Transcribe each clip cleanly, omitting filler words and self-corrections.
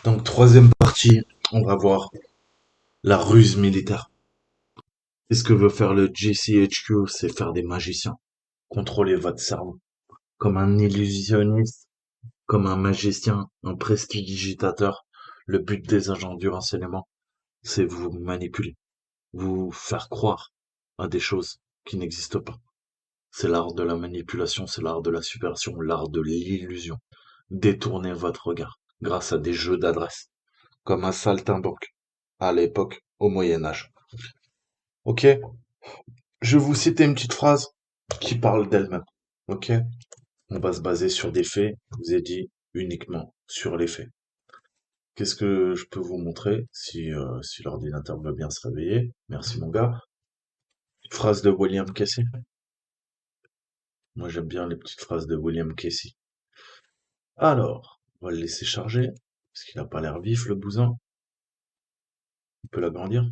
Donc, troisième partie, on va voir la ruse militaire. Et ce que veut faire le GCHQ, c'est faire des magiciens, contrôler votre cerveau. Comme un illusionniste, comme un magicien, un prestidigitateur, le but des agents du renseignement, c'est vous manipuler, vous faire croire à des choses qui n'existent pas. C'est l'art de la manipulation, c'est l'art de la subversion, l'art de l'illusion. Détourner votre regard grâce à des jeux d'adresse, comme un saltimbanque à l'époque, au Moyen Âge. Ok? Je vais vous citer une petite phrase qui parle d'elle-même. Ok? On va se baser sur des faits. Je vous ai dit uniquement sur les faits. Qu'est-ce que je peux vous montrer si l'ordinateur veut bien se réveiller? Merci mon gars. Phrase de William Casey. Moi j'aime bien les petites phrases de William Casey. Alors, on va le laisser charger, parce qu'il n'a pas l'air vif le bousin. On peut l'agrandir.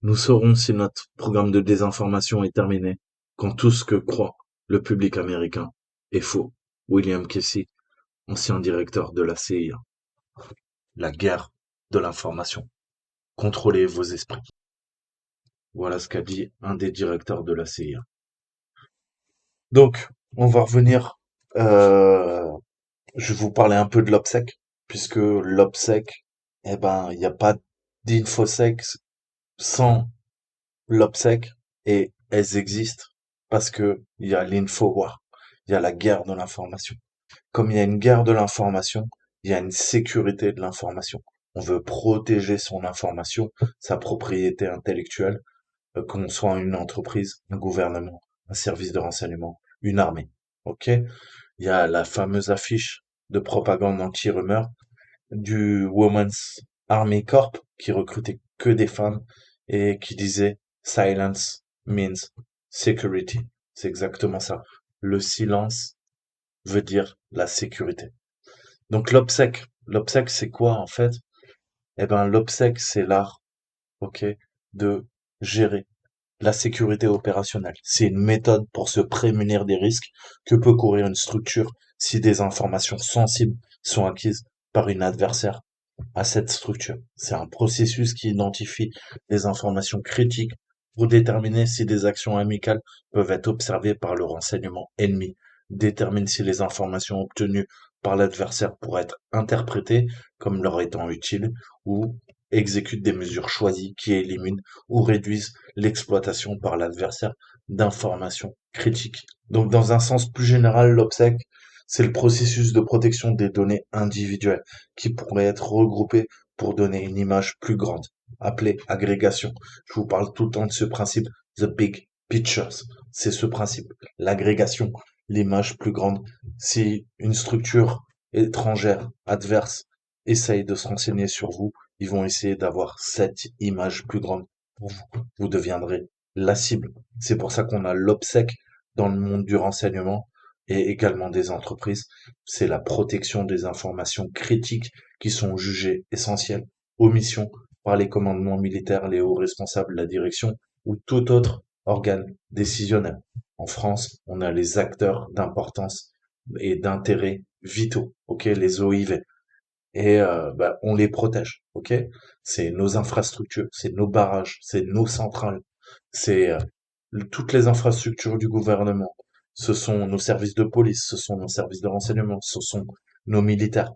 Nous saurons si notre programme de désinformation est terminé quand tout ce que croit le public américain est faux. William Casey, ancien directeur de la CIA. La guerre de l'information. Contrôlez vos esprits. Voilà ce qu'a dit un des directeurs de la CIA. Donc, on va revenir. euh, je vais vous parler un peu de l'OPSEC, puisque l'OPSEC, eh ben, il n'y a pas d'infosec sans l'OPSEC, et elles existent parce que il y a l'infowar, il y a la guerre de l'information. Comme il y a une guerre de l'information, il y a une sécurité de l'information. On veut protéger son information, sa propriété intellectuelle, qu'on soit une entreprise, un gouvernement, un service de renseignement, une armée. Ok? Il y a la fameuse affiche de propagande anti-rumeur du Women's Army Corps qui recrutait que des femmes et qui disait Silence means security. C'est exactement ça. Le silence veut dire la sécurité. Donc l'obsèque, l'obsèque c'est quoi en fait? Eh ben l'obsèque c'est l'art, ok, de gérer la sécurité opérationnelle. C'est une méthode pour se prémunir des risques que peut courir une structure si des informations sensibles sont acquises par une adversaire à cette structure. C'est un processus qui identifie les informations critiques pour déterminer si des actions amicales peuvent être observées par le renseignement ennemi, détermine si les informations obtenues par l'adversaire pourraient être interprétées comme leur étant utiles ou exécute des mesures choisies qui éliminent ou réduisent l'exploitation par l'adversaire d'informations critiques. Donc dans un sens plus général, l'OPSEC, c'est le processus de protection des données individuelles qui pourraient être regroupées pour donner une image plus grande, appelée agrégation. Je vous parle tout le temps de ce principe, the big pictures. C'est ce principe, l'agrégation, l'image plus grande. Si une structure étrangère, adverse, essaye de se renseigner sur vous, ils vont essayer d'avoir cette image plus grande pour vous. Vous deviendrez la cible. C'est pour ça qu'on a l'OPSEC dans le monde du renseignement et également des entreprises. C'est la protection des informations critiques qui sont jugées essentielles aux missions par les commandements militaires, les hauts responsables, la direction ou tout autre organe décisionnel. En France, on a les acteurs d'importance et d'intérêt vitaux, ok, les OIV. Et bah, on les protège, ok? C'est nos infrastructures, c'est nos barrages, c'est nos centrales, c'est toutes les infrastructures du gouvernement. Ce sont nos services de police, ce sont nos services de renseignement, ce sont nos militaires.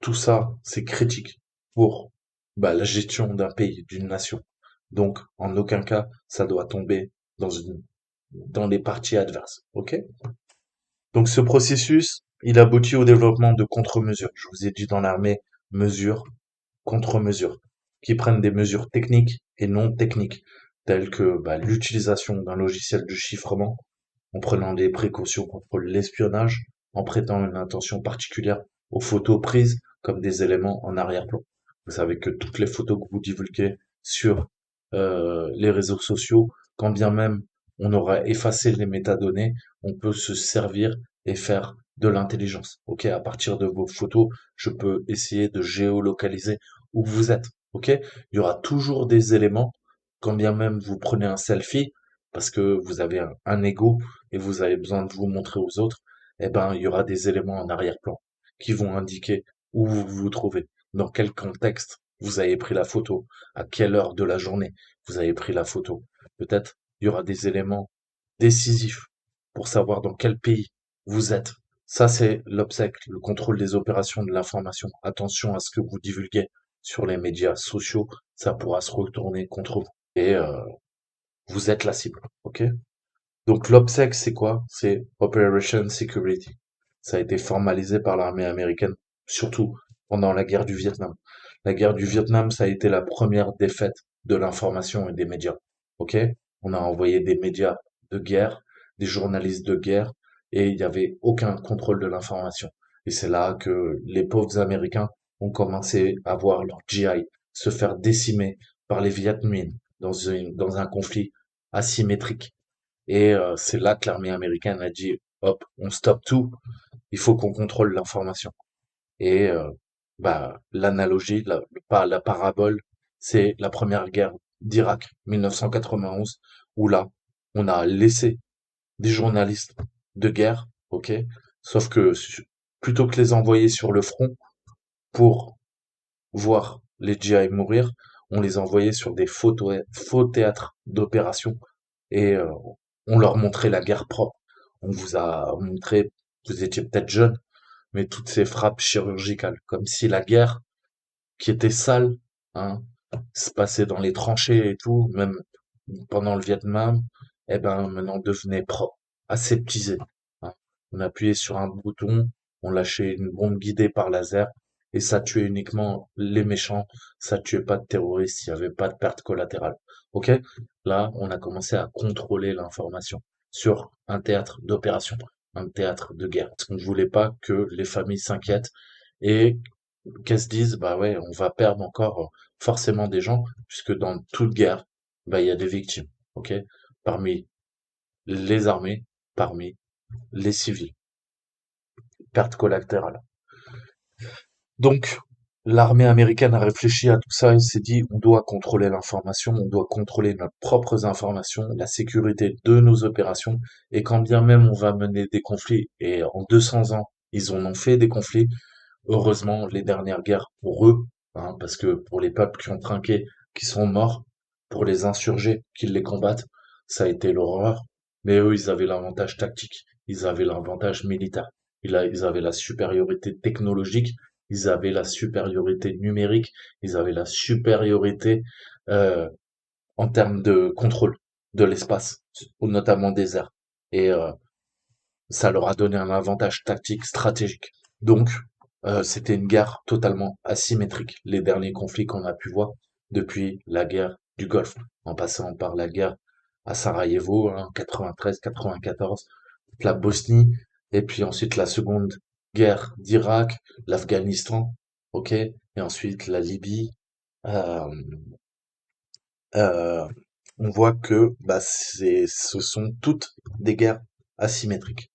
Tout ça, c'est critique pour bah, la gestion d'un pays, d'une nation. Donc, en aucun cas, ça doit tomber dans les parties adverses, ok? Donc ce processus, il aboutit au développement de contre-mesures. Je vous ai dit dans l'armée, mesures, contre-mesures, qui prennent des mesures techniques et non techniques, telles que bah, l'utilisation d'un logiciel de chiffrement, en prenant des précautions contre l'espionnage, en prêtant une attention particulière aux photos prises comme des éléments en arrière-plan. Vous savez que toutes les photos que vous divulguez sur les réseaux sociaux, quand bien même on aura effacé les métadonnées, on peut se servir et faire de l'intelligence. Ok, à partir de vos photos, je peux essayer de géolocaliser où vous êtes. Ok, il y aura toujours des éléments, quand bien même vous prenez un selfie, parce que vous avez un ego et vous avez besoin de vous montrer aux autres, eh ben, il y aura des éléments en arrière-plan qui vont indiquer où vous vous trouvez, dans quel contexte vous avez pris la photo, à quelle heure de la journée vous avez pris la photo. Peut-être il y aura des éléments décisifs pour savoir dans quel pays vous êtes. Ça, c'est l'OPSEC, le contrôle des opérations de l'information. Attention à ce que vous divulguez sur les médias sociaux, ça pourra se retourner contre vous. Et vous êtes la cible, ok? Donc l'OPSEC, c'est quoi? C'est Operation Security. Ça a été formalisé par l'armée américaine, surtout pendant la guerre du Vietnam. La guerre du Vietnam, ça a été la première défaite de l'information et des médias. Ok? On a envoyé des médias de guerre, des journalistes de guerre, et il n'y avait aucun contrôle de l'information. Et c'est là que les pauvres Américains ont commencé à voir leur GI se faire décimer par les Viet Minh dans un conflit asymétrique. Et c'est là que l'armée américaine a dit, hop, on stoppe tout, il faut qu'on contrôle l'information. Et bah l'analogie, la parabole, c'est la première guerre d'Irak, 1991, où là, on a laissé des journalistes de guerre, ok, sauf que plutôt que les envoyer sur le front pour voir les GI mourir, on les envoyait sur des faux théâtres d'opération et on leur montrait la guerre propre. On vous a montré, vous étiez peut-être jeune, mais toutes ces frappes chirurgicales, comme si la guerre, qui était sale, hein, se passait dans les tranchées et tout, même pendant le Vietnam, eh ben maintenant devenait propre, aseptisé, hein. On appuyait sur un bouton, on lâchait une bombe guidée par laser, et ça tuait uniquement les méchants, ça tuait pas de terroristes, il y avait pas de perte collatérale. Ok? Là, on a commencé à contrôler l'information sur un théâtre d'opération, un théâtre de guerre. Parce qu'on ne voulait pas que les familles s'inquiètent et qu'elles se disent, bah ouais, on va perdre encore forcément des gens, puisque dans toute guerre, bah il y a des victimes, ok? Parmi les armées, parmi les civils, perte collatérale. Donc, l'armée américaine a réfléchi à tout ça et s'est dit, on doit contrôler l'information, on doit contrôler nos propres informations, la sécurité de nos opérations, et quand bien même on va mener des conflits, et en 200 ans, ils en ont fait des conflits, heureusement, les dernières guerres pour eux, hein, parce que pour les peuples qui ont trinqué, qui sont morts, pour les insurgés qui les combattent, ça a été l'horreur. Mais eux, ils avaient l'avantage tactique, ils avaient l'avantage militaire, ils avaient la supériorité technologique, ils avaient la supériorité numérique, ils avaient la supériorité euh, en termes de contrôle de l'espace, notamment des airs. Et ça leur a donné un avantage tactique stratégique. Donc, c'était une guerre totalement asymétrique. Les derniers conflits qu'on a pu voir depuis la guerre du Golfe, en passant par la guerre à Sarajevo, hein, 93-94, la Bosnie, et puis ensuite la seconde guerre d'Irak, l'Afghanistan, ok, et ensuite la Libye. Euh, euh, on voit que bah, ce sont toutes des guerres asymétriques.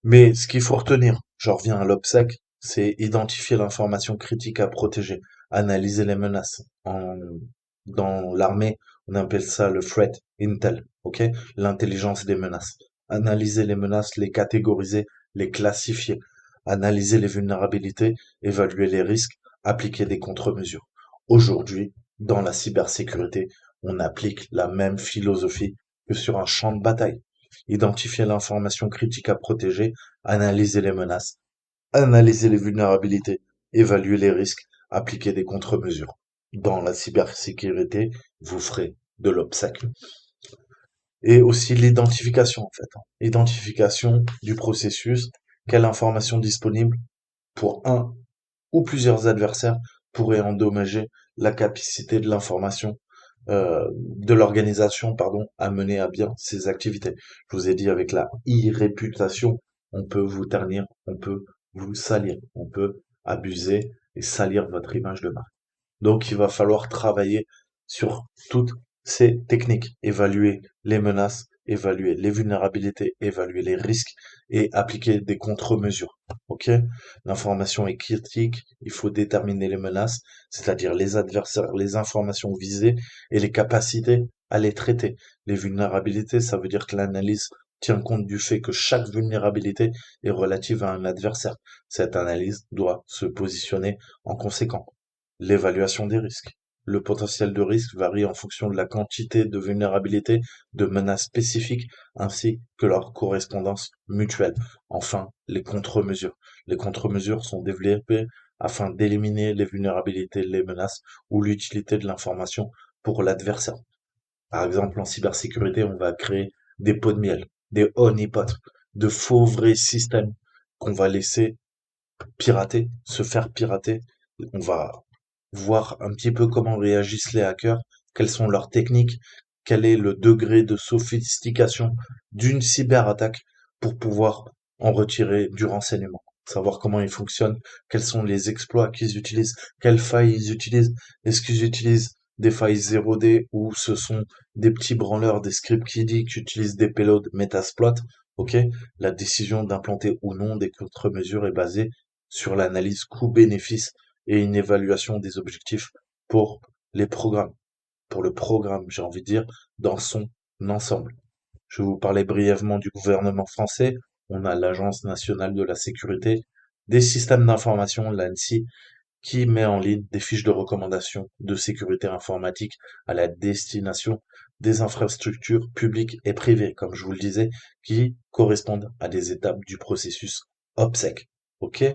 Mais ce qu'il faut retenir, j'en reviens à l'OPSEC, c'est identifier l'information critique à protéger, analyser les menaces. Dans l'armée, on appelle ça le threat intel, ok? L'intelligence des menaces. Analyser les menaces, les catégoriser, les classifier, analyser les vulnérabilités, évaluer les risques, appliquer des contre-mesures. Aujourd'hui, dans la cybersécurité, on applique la même philosophie que sur un champ de bataille. Identifier l'information critique à protéger, analyser les menaces, analyser les vulnérabilités, évaluer les risques, appliquer des contre-mesures. Dans la cybersécurité, vous ferez de l'OPSEC. Et aussi l'identification, en fait, hein. Identification du processus, quelle information disponible pour un ou plusieurs adversaires pourrait endommager la capacité de l'information de l'organisation, pardon, à mener à bien ses activités. Je vous ai dit avec la e-réputation, on peut vous ternir, on peut vous salir, on peut abuser et salir votre image de marque. Donc il va falloir travailler sur toutes ces techniques, évaluer les menaces, évaluer les vulnérabilités, évaluer les risques et appliquer des contre-mesures. Ok? L'information est critique, il faut déterminer les menaces, c'est-à-dire les adversaires, les informations visées et les capacités à les traiter. Les vulnérabilités, ça veut dire que l'analyse tient compte du fait que chaque vulnérabilité est relative à un adversaire. Cette analyse doit se positionner en conséquent. L'évaluation des risques. Le potentiel de risque varie en fonction de la quantité de vulnérabilité, de menaces spécifiques, ainsi que leur correspondance mutuelle. Enfin, les contre-mesures. Les contre-mesures sont développées afin d'éliminer les vulnérabilités, les menaces ou l'utilité de l'information pour l'adversaire. Par exemple, en cybersécurité, on va créer des pots de miel, des honeypots, de faux vrais systèmes qu'on va laisser pirater, se faire pirater. On va voir un petit peu comment réagissent les hackers, quelles sont leurs techniques, quel est le degré de sophistication d'une cyberattaque pour pouvoir en retirer du renseignement, savoir comment ils fonctionnent, quels sont les exploits qu'ils utilisent, quelles failles ils utilisent, est-ce qu'ils utilisent des failles 0D ou ce sont des petits branleurs, des scripts kiddie qui utilisent des payloads Metasploit. Ok, la décision d'implanter ou non des contre-mesures est basée sur l'analyse coût-bénéfice et une évaluation des objectifs pour les programmes, pour le programme, j'ai envie de dire, dans son ensemble. Je vais vous parler brièvement du gouvernement français. On a l'Agence nationale de la sécurité des systèmes d'information, l'ANSSI, qui met en ligne des fiches de recommandation de sécurité informatique à la destination des infrastructures publiques et privées, comme je vous le disais, qui correspondent à des étapes du processus OPSEC. Ok?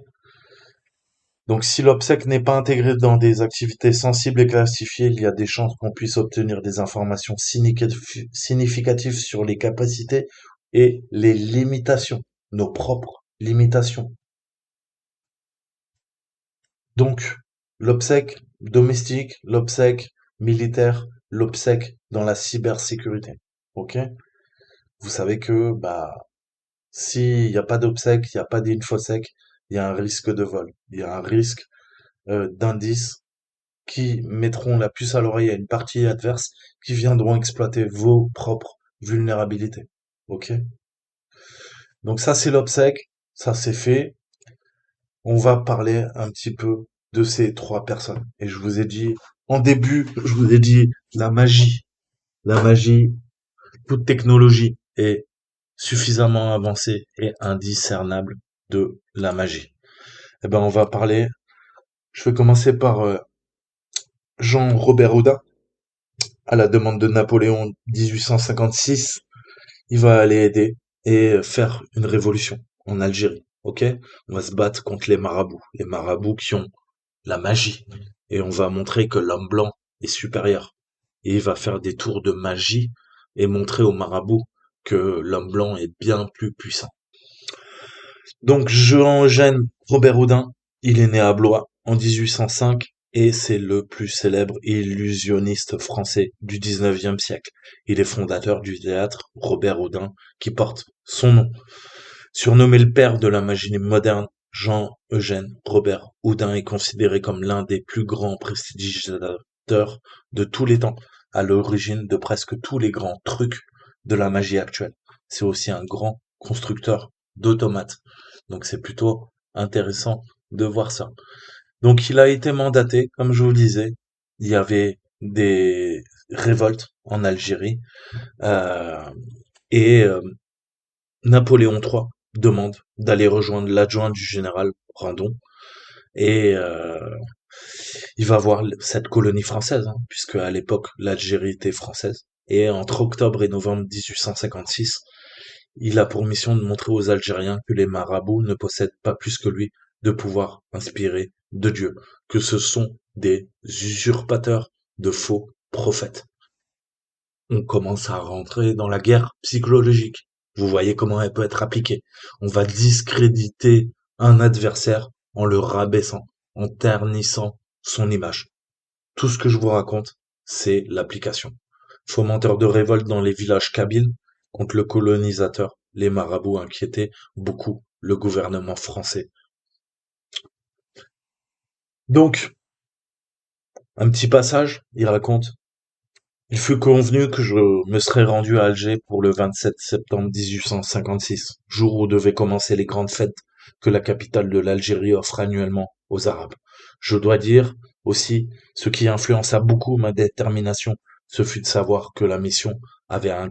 Donc, si l'obsèque n'est pas intégré dans des activités sensibles et classifiées, il y a des chances qu'on puisse obtenir des informations significatives sur les capacités et les limitations, nos propres limitations. Donc, l'obsèque domestique, l'obsèque militaire, l'obsèque dans la cybersécurité. Ok? Vous savez que, s'il n'y a pas d'obsèque, il n'y a pas d'infosec, il y a un risque de vol, il y a un risque d'indices qui mettront la puce à l'oreille à une partie adverse qui viendront exploiter vos propres vulnérabilités. Ok? Donc ça c'est l'obsèque, ça c'est fait. On va parler un petit peu de ces trois personnes. Et je vous ai dit, en début, je vous ai dit la magie. La magie, toute technologie est suffisamment avancée et indiscernable de la magie. Eh ben on va parler, je vais commencer par Jean-Robert Houdin, à la demande de Napoléon 1856. Il va aller aider et faire une révolution en Algérie. Ok? On va se battre contre les marabouts qui ont la magie, et on va montrer que l'homme blanc est supérieur. Et il va faire des tours de magie et montrer aux marabouts que l'homme blanc est bien plus puissant. Donc Jean-Eugène Robert Houdin, il est né à Blois en 1805 et c'est le plus célèbre illusionniste français du 19e siècle. Il est fondateur du théâtre Robert Houdin qui porte son nom. Surnommé le père de la magie moderne, Jean-Eugène Robert Houdin est considéré comme l'un des plus grands prestigitateurs de tous les temps, à l'origine de presque tous les grands trucs de la magie actuelle. C'est aussi un grand constructeur d'automates. Donc c'est plutôt intéressant de voir ça. Donc il a été mandaté, comme je vous le disais, il y avait des révoltes en Algérie euh, et Napoléon III demande d'aller rejoindre l'adjoint du général Randon et il va voir cette colonie française, hein, puisque à l'époque l'Algérie était française. Et entre octobre et novembre 1856, il a pour mission de montrer aux Algériens que les marabouts ne possèdent pas plus que lui de pouvoir inspiré de Dieu, que ce sont des usurpateurs de faux prophètes. On commence à rentrer dans la guerre psychologique. Vous voyez comment elle peut être appliquée. On va discréditer un adversaire en le rabaissant, en ternissant son image. Tout ce que je vous raconte, c'est l'application. Fomenteur de révolte dans les villages kabyles contre le colonisateur, les marabouts inquiétaient beaucoup le gouvernement français. Donc, un petit passage, il raconte: il fut convenu que je me serais rendu à Alger pour le 27 septembre 1856, jour où devaient commencer les grandes fêtes que la capitale de l'Algérie offre annuellement aux Arabes. Je dois dire aussi, ce qui influença beaucoup ma détermination, ce fut de savoir que la mission avait un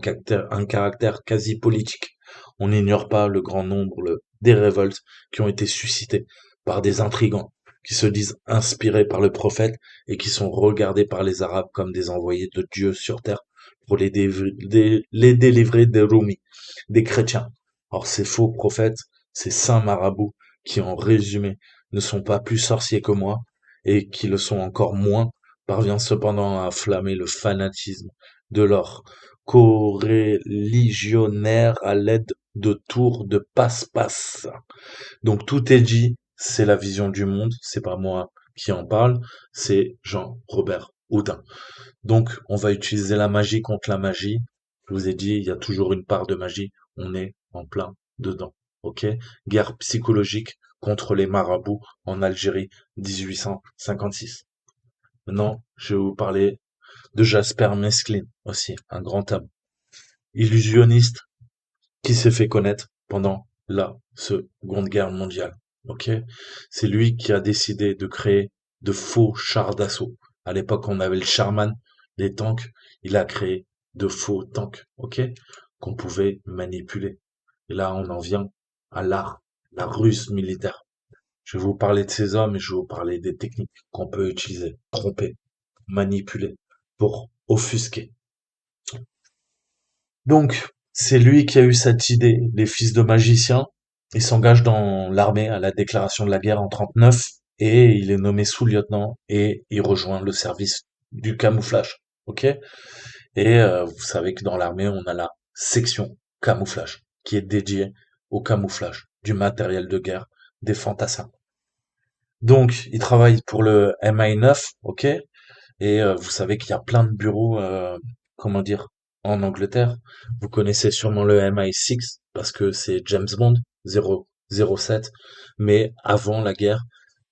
caractère quasi politique. On n'ignore pas le grand nombre des révoltes qui ont été suscitées par des intrigants qui se disent inspirés par le prophète et qui sont regardés par les Arabes comme des envoyés de Dieu sur terre pour les délivrer des Roumis, des chrétiens. Or, ces faux prophètes, ces saints marabouts, qui en résumé ne sont pas plus sorciers que moi, et qui le sont encore moins, parviennent cependant à afflammer le fanatisme de leurs coreligionnaires à l'aide de tours de passe-passe. Donc tout est dit, c'est la vision du monde, c'est pas moi qui en parle, c'est Jean-Robert Houdin. Donc on va utiliser la magie contre la magie. Je vous ai dit, il y a toujours une part de magie, on est en plein dedans. Ok? Guerre psychologique contre les marabouts en Algérie 1856. Maintenant, je vais vous parler de Jasper Mesklin aussi, un grand homme, illusionniste qui s'est fait connaître pendant la Seconde Guerre mondiale. Ok, c'est lui qui a décidé de créer de faux chars d'assaut. À l'époque, on avait le Sherman, des tanks. Il a créé de faux tanks, ok, qu'on pouvait manipuler. Et là, on en vient à l'art, la ruse militaire. Je vais vous parler de ces hommes et je vais vous parler des techniques qu'on peut utiliser, tromper, manipuler, pour offusquer. Donc, c'est lui qui a eu cette idée, les fils de magiciens. Il s'engage dans l'armée à la déclaration de la guerre en 39 et il est nommé sous-lieutenant et il rejoint le service du camouflage. Ok? Et vous savez que dans l'armée, on a la section camouflage qui est dédiée au camouflage du matériel de guerre des fantassins. Donc, il travaille pour le MI9, ok? Et vous savez qu'il y a plein de bureaux, comment dire, en Angleterre. Vous connaissez sûrement le MI6 parce que c'est James Bond 007. Mais avant la guerre,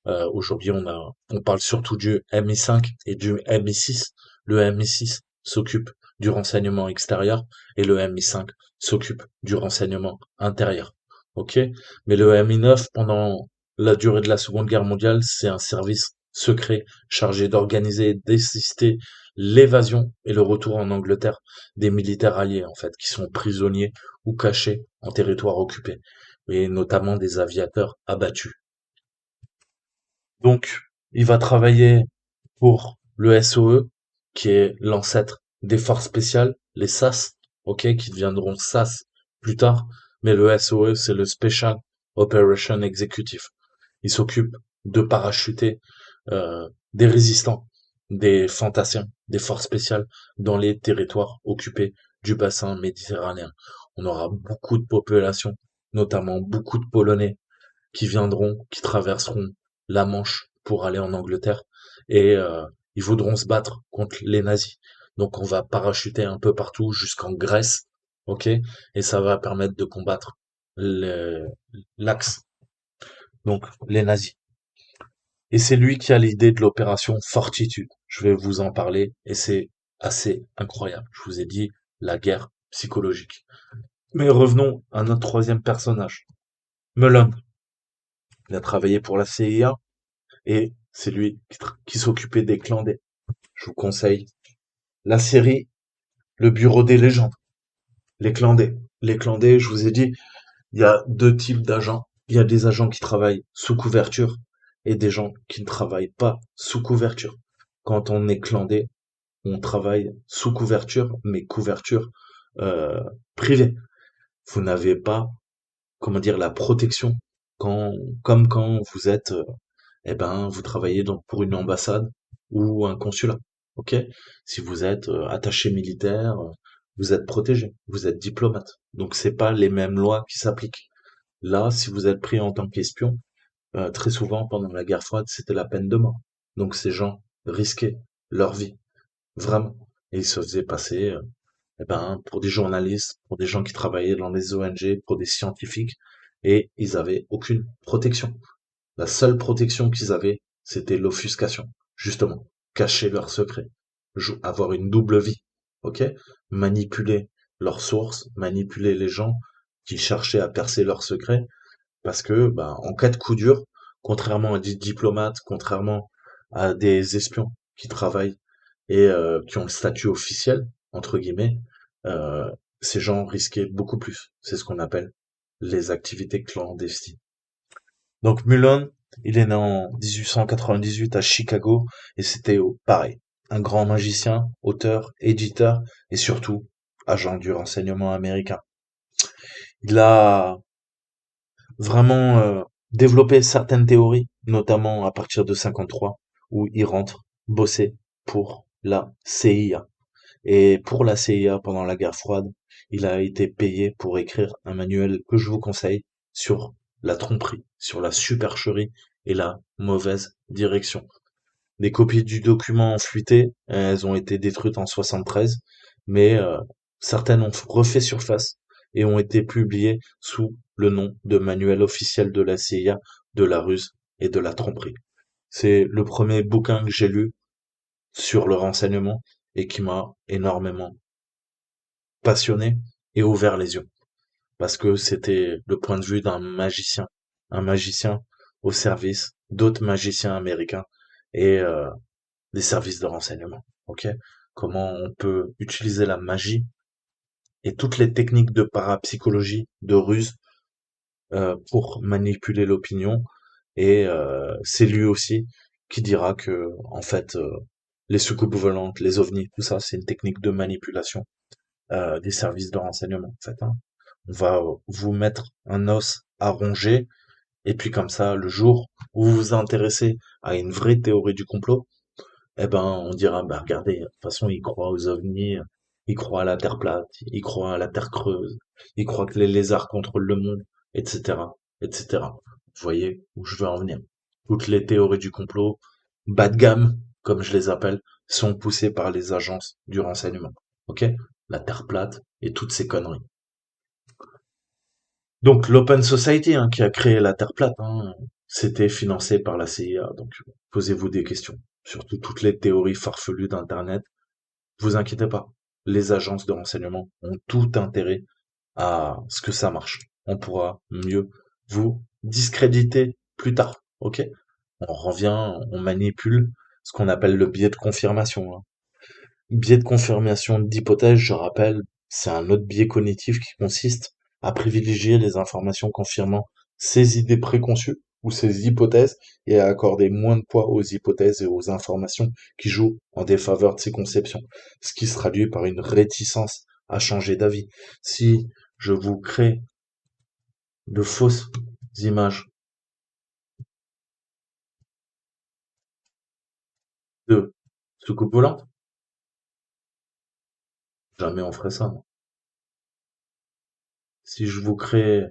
aujourd'hui on parle surtout du MI5 et du MI6. Le MI6 s'occupe du renseignement extérieur et le MI5 s'occupe du renseignement intérieur. Ok? Mais le MI9 pendant la durée de la Seconde Guerre mondiale, c'est un service secret chargé d'organiser et d'assister l'évasion et le retour en Angleterre des militaires alliés, en fait, qui sont prisonniers ou cachés en territoire occupé, et notamment des aviateurs abattus. Donc, il va travailler pour le SOE, qui est l'ancêtre des forces spéciales, les SAS, ok, qui deviendront SAS plus tard, mais le SOE, c'est le Special Operation Executive. Il s'occupe de parachuter des résistants, des fantassins, des forces spéciales dans les territoires occupés du bassin méditerranéen. On aura beaucoup de populations, notamment beaucoup de Polonais, qui viendront, qui traverseront la Manche pour aller en Angleterre et ils voudront se battre contre les nazis. Donc on va parachuter un peu partout jusqu'en Grèce, ok? Et ça va permettre de combattre l'axe, donc les nazis. Et c'est lui qui a l'idée de l'opération Fortitude. Je vais vous en parler et c'est assez incroyable. Je vous ai dit la guerre psychologique. Mais revenons à notre troisième personnage, Mullen. Il a travaillé pour la CIA et c'est lui qui s'occupait des clandés. Je vous conseille la série Le Bureau des légendes. Les clandés. Les clandés, je vous ai dit, il y a deux types d'agents. Il y a des agents qui travaillent sous couverture et des gens qui ne travaillent pas sous couverture. Quand on est clandé, on travaille sous couverture, mais couverture euh, privée. Vous n'avez pas, comment dire, la protection quand, comme quand vous êtes, eh ben, vous travaillez donc pour une ambassade ou un consulat. Ok? Si vous êtes attaché militaire, vous êtes protégé, vous êtes diplomate. Donc c'est pas les mêmes lois qui s'appliquent. Là, si vous êtes pris en tant qu'espion, très souvent pendant la guerre froide, c'était la peine de mort. Donc ces gens risquaient leur vie, vraiment. Et ils se faisaient passer, eh ben, pour des journalistes, pour des gens qui travaillaient dans les ONG, pour des scientifiques, et ils avaient aucune protection. La seule protection qu'ils avaient, c'était l'offuscation, justement, cacher leurs secrets, avoir une double vie, ok? Manipuler leurs sources, manipuler les gens qui cherchaient à percer leurs secrets, parce que, ben, en cas de coup dur, contrairement à des diplomates, contrairement à des espions qui travaillent et qui ont le statut officiel, entre guillemets, euh, ces gens risquaient beaucoup plus. C'est ce qu'on appelle les activités clandestines. Donc Mullen, il est né en 1898 à Chicago et c'était pareil, un grand magicien, auteur, éditeur et surtout agent du renseignement américain. Il a vraiment développé certaines théories, notamment à partir de 53, où il rentre bosser pour la CIA. Et pour la CIA, pendant la guerre froide, il a été payé pour écrire un manuel que je vous conseille sur la tromperie, sur la supercherie et la mauvaise direction. Des copies du document ont fuité, elles ont été détruites en 73, mais certaines ont refait surface et ont été publiées sous le nom de manuel officiel de la CIA, de la ruse et de la tromperie. C'est le premier bouquin que j'ai lu sur le renseignement et qui m'a énormément passionné et ouvert les yeux parce que c'était le point de vue d'un magicien, un magicien au service d'autres magiciens américains et des services de renseignement. Ok, comment on peut utiliser la magie et toutes les techniques de parapsychologie, de ruse pour manipuler l'opinion. Et c'est lui aussi qui dira que en fait les soucoupes volantes, les ovnis, tout ça, c'est une technique de manipulation des services de renseignement. En fait, hein. On va vous mettre un os à ronger et puis comme ça, le jour où vous vous intéressez à une vraie théorie du complot, eh ben, on dira, bah regardez, de toute façon, ils croient aux ovnis, ils croient à la Terre plate, ils croient à la Terre creuse, ils croient que les lézards contrôlent le monde, etc., etc. Vous voyez où je veux en venir. Toutes les théories du complot, bas de gamme, comme je les appelle, sont poussées par les agences du renseignement. Ok? La Terre plate et toutes ces conneries. Donc l'Open Society qui a créé la Terre plate, c'était financé par la CIA. Donc posez-vous des questions. Surtout toutes les théories farfelues d'Internet. Vous inquiétez pas. Les agences de renseignement ont tout intérêt à ce que ça marche. On pourra mieux vous discréditer plus tard. Ok? On revient, on manipule ce qu'on appelle le biais de confirmation. Biais de confirmation d'hypothèse, je rappelle, c'est un autre biais cognitif qui consiste à privilégier les informations confirmant ses idées préconçues ou ses hypothèses et à accorder moins de poids aux hypothèses et aux informations qui jouent en défaveur de ses conceptions, ce qui se traduit par une réticence à changer d'avis. Si je vous crée de fausses images de soucoupe volante, jamais on ferait ça. Non. Si je vous crée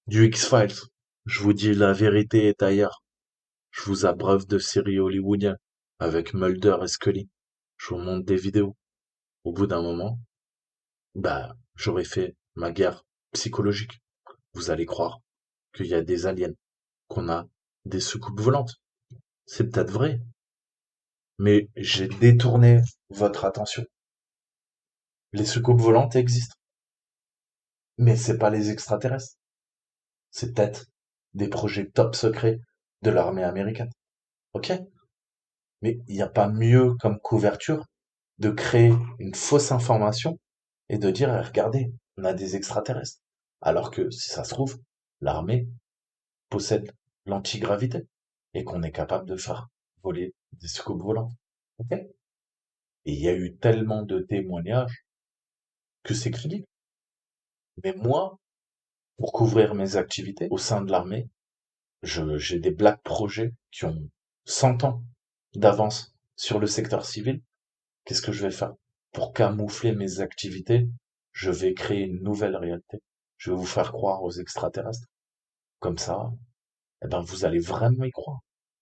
du X-Files, je vous dis la vérité est ailleurs. Je vous abreuve de séries hollywoodiennes avec Mulder et Scully. Je vous montre des vidéos. Au bout d'un moment, bah, j'aurais fait ma guerre psychologique. Vous allez croire qu'il y a des aliens, qu'on a des soucoupes volantes. C'est peut-être vrai, mais j'ai détourné votre attention. Les soucoupes volantes existent, mais c'est pas les extraterrestres. C'est peut-être des projets top secrets de l'armée américaine. Ok? Mais il n'y a pas mieux comme couverture de créer une fausse information et de dire, eh, regardez, on a des extraterrestres. Alors que, si ça se trouve, l'armée possède l'antigravité et qu'on est capable de faire voler des soucoupes volantes. Ok. Et il y a eu tellement de témoignages que c'est crédible. Mais moi, pour couvrir mes activités au sein de l'armée, j'ai des black projets qui ont 100 ans d'avance sur le secteur civil. Qu'est-ce que je vais faire? Pour camoufler mes activités, je vais créer une nouvelle réalité. Je vais vous faire croire aux extraterrestres. Comme ça, eh ben, vous allez vraiment y croire.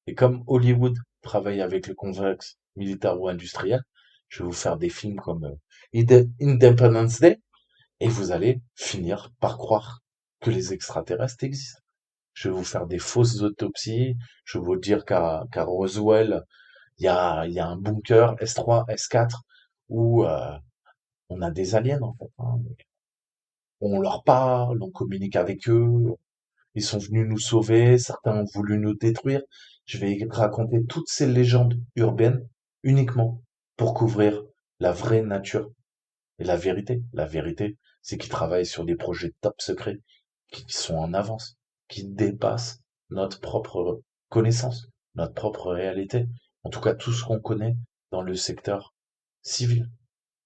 Et comme Hollywood travaille avec le complexe militaire ou industriel, je vais vous faire des films comme Independence Day et vous allez finir par croire que les extraterrestres existent. Je vais vous faire des fausses autopsies. Je vais vous dire qu'à Roswell, il y a un bunker S3, S4 où on a des aliens en fait. On leur parle, on communique avec eux. Ils sont venus nous sauver. Certains ont voulu nous détruire. Je vais raconter toutes ces légendes urbaines uniquement pour couvrir la vraie nature et la vérité. La vérité, c'est qu'ils travaillent sur des projets top secrets qui sont en avance, qui dépassent notre propre connaissance, notre propre réalité. En tout cas, tout ce qu'on connaît dans le secteur civil.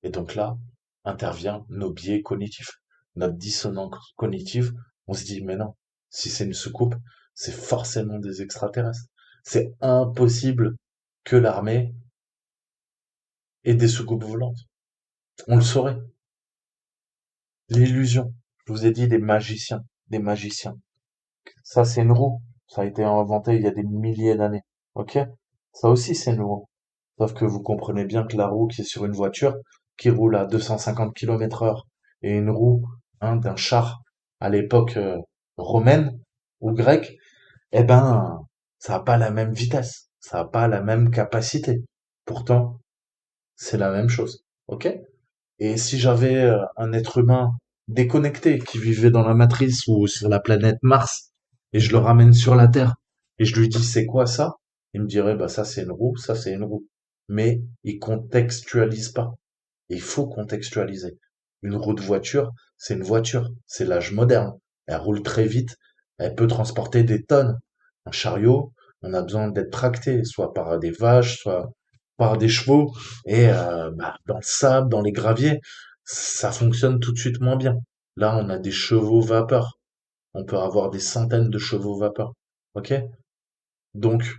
Et donc là, intervient nos biais cognitifs, notre dissonance cognitive. On se dit, mais non, si c'est une soucoupe, c'est forcément des extraterrestres. C'est impossible que l'armée ait des soucoupes volantes. On le saurait. L'illusion. Je vous ai dit des magiciens, des magiciens. Ça, c'est une roue. Ça a été inventé il y a des milliers d'années. Ok? Ça aussi, c'est une roue. Sauf que vous comprenez bien que la roue qui est sur une voiture, qui roule à 250 km/h, et une roue, hein, d'un char à l'époque romaine ou grecque, eh ben, ça n'a pas la même vitesse. Ça n'a pas la même capacité. Pourtant, c'est la même chose. Ok? Et si j'avais un être humain déconnecté qui vivait dans la matrice ou sur la planète Mars, et je le ramène sur la Terre, et je lui dis c'est quoi ça? Il me dirait bah ça c'est une roue, ça c'est une roue. Mais il contextualise pas. Et il faut contextualiser. Une roue de voiture, c'est une voiture, c'est l'âge moderne. Elle roule très vite, elle peut transporter des tonnes. Un chariot, on a besoin d'être tracté, soit par des vaches, soit par des chevaux, et bah, dans le sable, dans les graviers, ça fonctionne tout de suite moins bien. Là, on a des chevaux vapeur. On peut avoir des centaines de chevaux vapeur. Ok? Donc,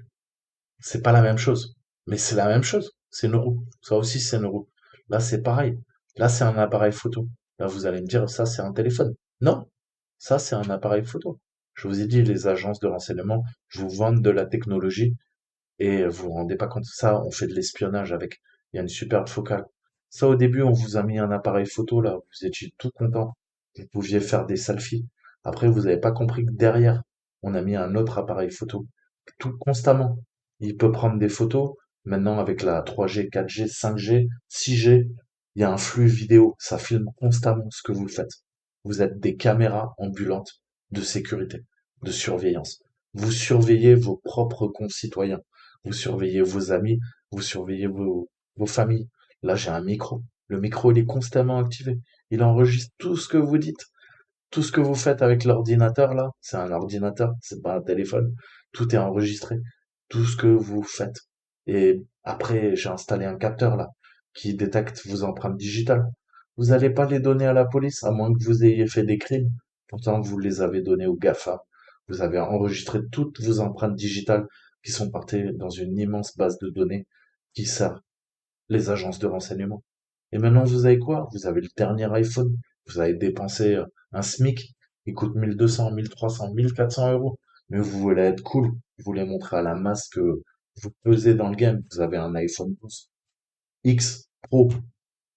c'est pas la même chose. Mais c'est la même chose. C'est une roue. Ça aussi, c'est une roue. Là, c'est pareil. Là, c'est un appareil photo. Là, vous allez me dire, ça, c'est un téléphone. Non, ça, c'est un appareil photo. Je vous ai dit, les agences de renseignement vous vendent de la technologie et vous vous rendez pas compte. Ça, on fait de l'espionnage avec. Il y a une superbe focale. Ça, au début, on vous a mis un appareil photo, là. Vous étiez tout content. Vous pouviez faire des selfies. Après, vous n'avez pas compris que derrière, on a mis un autre appareil photo. Tout constamment. Il peut prendre des photos. Maintenant, avec la 3G, 4G, 5G, 6G, il y a un flux vidéo. Ça filme constamment ce que vous faites. Vous êtes des caméras ambulantes de sécurité, de surveillance. Vous surveillez vos propres concitoyens. Vous surveillez vos amis, vous surveillez vos familles. Là, j'ai un micro. Le micro, il est constamment activé. Il enregistre tout ce que vous dites, tout ce que vous faites avec l'ordinateur, là. C'est un ordinateur, c'est pas un téléphone. Tout est enregistré. Tout ce que vous faites. Et après, j'ai installé un capteur, là, qui détecte vos empreintes digitales. Vous n'allez pas les donner à la police, à moins que vous ayez fait des crimes. Pourtant, vous les avez donnés au GAFA. Vous avez enregistré toutes vos empreintes digitales qui sont partées dans une immense base de données qui sert les agences de renseignement. Et maintenant, vous avez quoi? Vous avez le dernier iPhone. Vous avez dépensé un SMIC. Il coûte 1200, 1300, 1400 euros. Mais vous voulez être cool. Vous voulez montrer à la masse que vous pesez dans le game. Vous avez un iPhone 12 X Pro.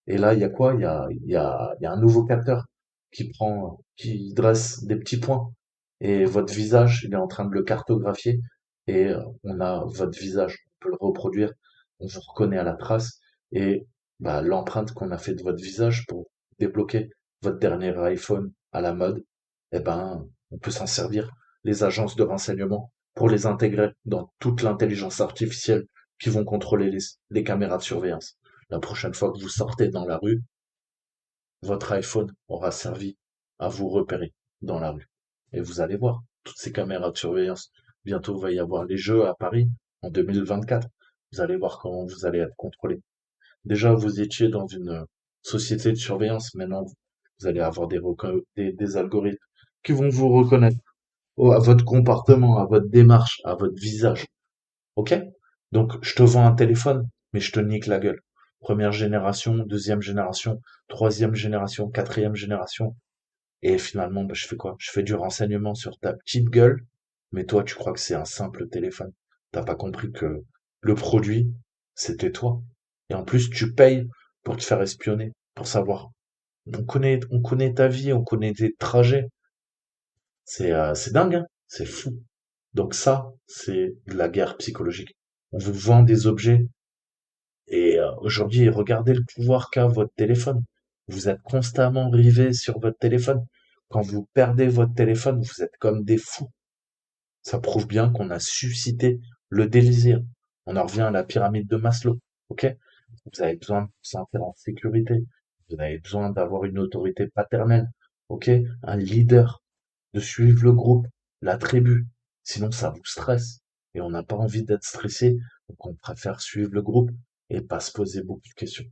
Et là, il y a quoi? Il y a un nouveau capteur qui dresse des petits points. Et votre visage, il est en train de le cartographier. Et on a votre visage. On peut le reproduire. On vous reconnaît à la trace. Et bah, l'empreinte qu'on a fait de votre visage pour débloquer votre dernier iPhone à la mode, eh ben, on peut s'en servir. Les agences de renseignement pour les intégrer dans toute l'intelligence artificielle qui vont contrôler les caméras de surveillance. La prochaine fois que vous sortez dans la rue, votre iPhone aura servi à vous repérer dans la rue. Et vous allez voir, toutes ces caméras de surveillance. Bientôt, il va y avoir les Jeux à Paris en 2024. Vous allez voir comment vous allez être contrôlé. Déjà, vous étiez dans une société de surveillance. Maintenant, vous allez avoir des algorithmes qui vont vous reconnaître à votre comportement, à votre démarche, à votre visage. Ok? Donc, je te vends un téléphone, mais je te nique la gueule. Première génération, deuxième génération, troisième génération, quatrième génération. Et finalement, bah, je fais quoi? Je fais du renseignement sur ta petite gueule, mais toi, tu crois que c'est un simple téléphone. T'as pas compris que le produit, c'était toi. Et en plus, tu payes pour te faire espionner, pour savoir. On connaît ta vie, on connaît tes trajets. C'est dingue, hein? C'est fou. Donc ça, c'est de la guerre psychologique. On vous vend des objets et aujourd'hui, regardez le pouvoir qu'a votre téléphone. Vous êtes constamment rivé sur votre téléphone. Quand vous perdez votre téléphone, vous êtes comme des fous. Ça prouve bien qu'on a suscité le désir. On en revient à la pyramide de Maslow. Ok? Vous avez besoin de vous sentir en sécurité. Vous avez besoin d'avoir une autorité paternelle. Ok? Un leader. de suivre le groupe, la tribu. Sinon, ça vous stresse. Et on n'a pas envie d'être stressé. Donc, on préfère suivre le groupe et pas se poser beaucoup de questions.